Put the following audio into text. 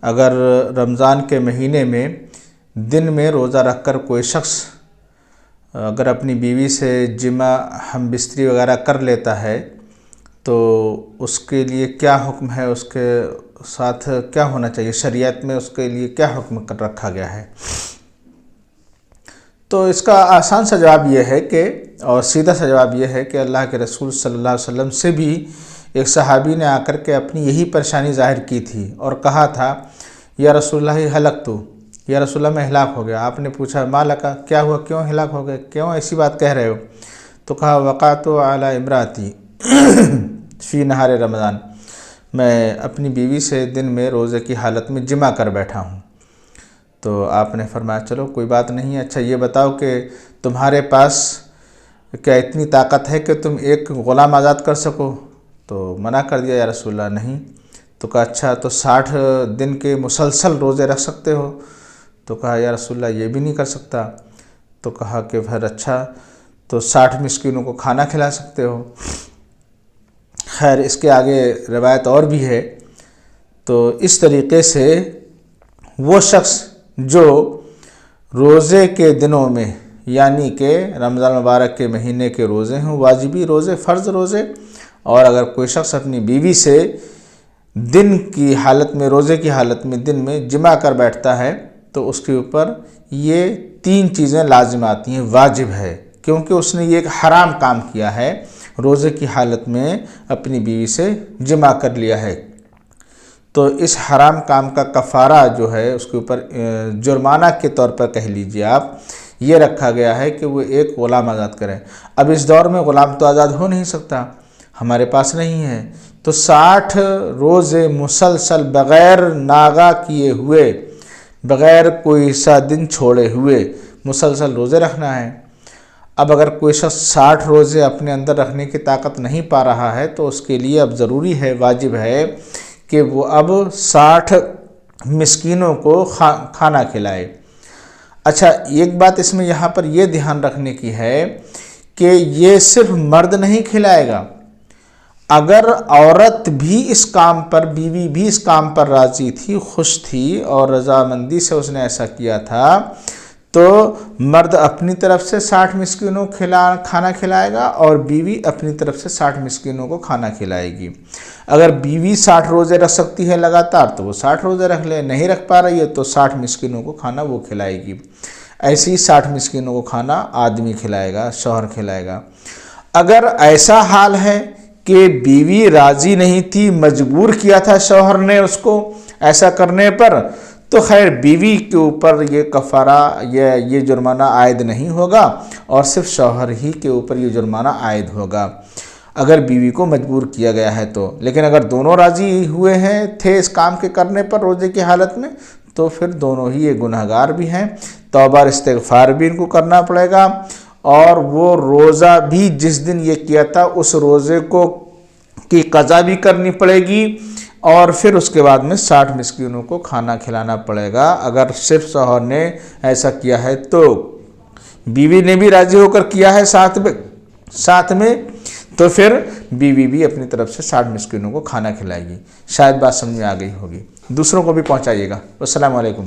اگر رمضان کے مہینے میں دن میں روزہ رکھ کر کوئی شخص اگر اپنی بیوی سے جمع ہم بستری وغیرہ کر لیتا ہے تو اس کے لیے کیا حکم ہے، اس کے ساتھ کیا ہونا چاہیے، شریعت میں اس کے لیے کیا حکم رکھا گیا ہے؟ تو اس کا آسان سا جواب یہ ہے کہ اور سیدھا سا جواب یہ ہے کہ اللہ کے رسول صلی اللہ علیہ وسلم سے بھی ایک صحابی نے آ کر کے اپنی یہی پریشانی ظاہر کی تھی اور کہا تھا یا رسول اللہ ہلکتُ، یا رسول اللہ میں ہلاک ہو گیا۔ آپ نے پوچھا ما لکا، کیا ہوا، کیوں ہلاک ہو گئے، کیوں ایسی بات کہہ رہے ہو؟ تو کہا وقعت علی امراتی فی نہار رمضان، میں اپنی بیوی سے دن میں روزے کی حالت میں جمع کر بیٹھا ہوں۔ تو آپ نے فرمایا چلو کوئی بات نہیں، اچھا یہ بتاؤ کہ تمہارے پاس کیا اتنی طاقت ہے کہ تم ایک غلام آزاد کر سکو؟ تو منع کر دیا یا رسول اللہ نہیں۔ تو کہا اچھا تو 60 دن کے مسلسل روزے رکھ سکتے ہو؟ تو کہا یا رسول اللہ یہ بھی نہیں کر سکتا۔ تو کہا کہ پھر اچھا تو 60 مسکینوں کو کھانا کھلا سکتے ہو؟ خیر اس کے آگے روایت اور بھی ہے۔ تو اس طریقے سے وہ شخص جو روزے کے دنوں میں یعنی کہ رمضان مبارک کے مہینے کے روزے ہوں، واجبی روزے، فرض روزے، اور اگر کوئی شخص اپنی بیوی سے دن کی حالت میں، روزے کی حالت میں دن میں جمع کر بیٹھتا ہے تو اس کے اوپر یہ 3 چیزیں لازم آتی ہیں، واجب ہے، کیونکہ اس نے یہ ایک حرام کام کیا ہے، روزے کی حالت میں اپنی بیوی سے جمع کر لیا ہے۔ تو اس حرام کام کا کفارہ جو ہے اس کے اوپر جرمانہ کے طور پر کہہ لیجئے آپ، یہ رکھا گیا ہے کہ وہ ایک غلام آزاد کریں۔ اب اس دور میں غلام تو آزاد ہو نہیں سکتا، ہمارے پاس نہیں ہے، تو 60 روزے مسلسل بغیر ناغہ کیے ہوئے، بغیر کوئی سا دن چھوڑے ہوئے مسلسل روزے رکھنا ہے۔ اب اگر کوئی شخص 60 روزے اپنے اندر رکھنے کی طاقت نہیں پا رہا ہے تو اس کے لیے اب ضروری ہے، واجب ہے کہ وہ اب 60 مسکینوں کو کھانا کھلائے۔ اچھا ایک بات اس میں یہاں پر یہ دھیان رکھنے کی ہے کہ یہ صرف مرد نہیں کھلائے گا، اگر عورت بھی اس کام پر، بیوی بھی اس کام پر راضی تھی، خوش تھی اور رضامندی سے اس نے ایسا کیا تھا تو مرد اپنی طرف سے 60 مسکینوں کھانا کھلائے گا اور بیوی اپنی طرف سے 60 مسکینوں کو کھانا کھلائے گی۔ اگر بیوی 60 روزے رکھ سکتی ہے لگاتار تو وہ 60 روزے رکھ لے، نہیں رکھ پا رہی ہے تو 60 مسکینوں کو کھانا وہ کھلائے گی۔ ایسے ہی 60 مسکینوں کو کھانا آدمی کھلائے گا، شوہر کھلائے گا۔ اگر ایسا حال ہے کہ بیوی راضی نہیں تھی، مجبور کیا تھا شوہر نے اس کو ایسا کرنے پر، تو خیر بیوی کے اوپر یہ کفارہ یہ جرمانہ عائد نہیں ہوگا اور صرف شوہر ہی کے اوپر یہ جرمانہ عائد ہوگا اگر بیوی کو مجبور کیا گیا ہے تو۔ لیکن اگر دونوں راضی ہوئے ہیں تھے اس کام کے کرنے پر روزے کی حالت میں تو پھر دونوں ہی یہ گنہگار بھی ہیں، توبہ اور استغفار بھی ان کو کرنا پڑے گا، اور وہ روزہ بھی جس دن یہ کیا تھا اس روزے کی قضا بھی کرنی پڑے گی، اور پھر اس کے بعد میں 60 مسکینوں کو کھانا کھلانا پڑے گا۔ اگر صرف شوہر نے ایسا کیا ہے تو بیوی نے بھی راضی ہو کر کیا ہے ساتھ میں تو پھر بیوی بھی اپنی طرف سے 60 مسکینوں کو کھانا کھلائے گی۔ شاید بات سمجھ میں آ گئی ہوگی، دوسروں کو بھی پہنچائیے گا۔ السلام علیکم۔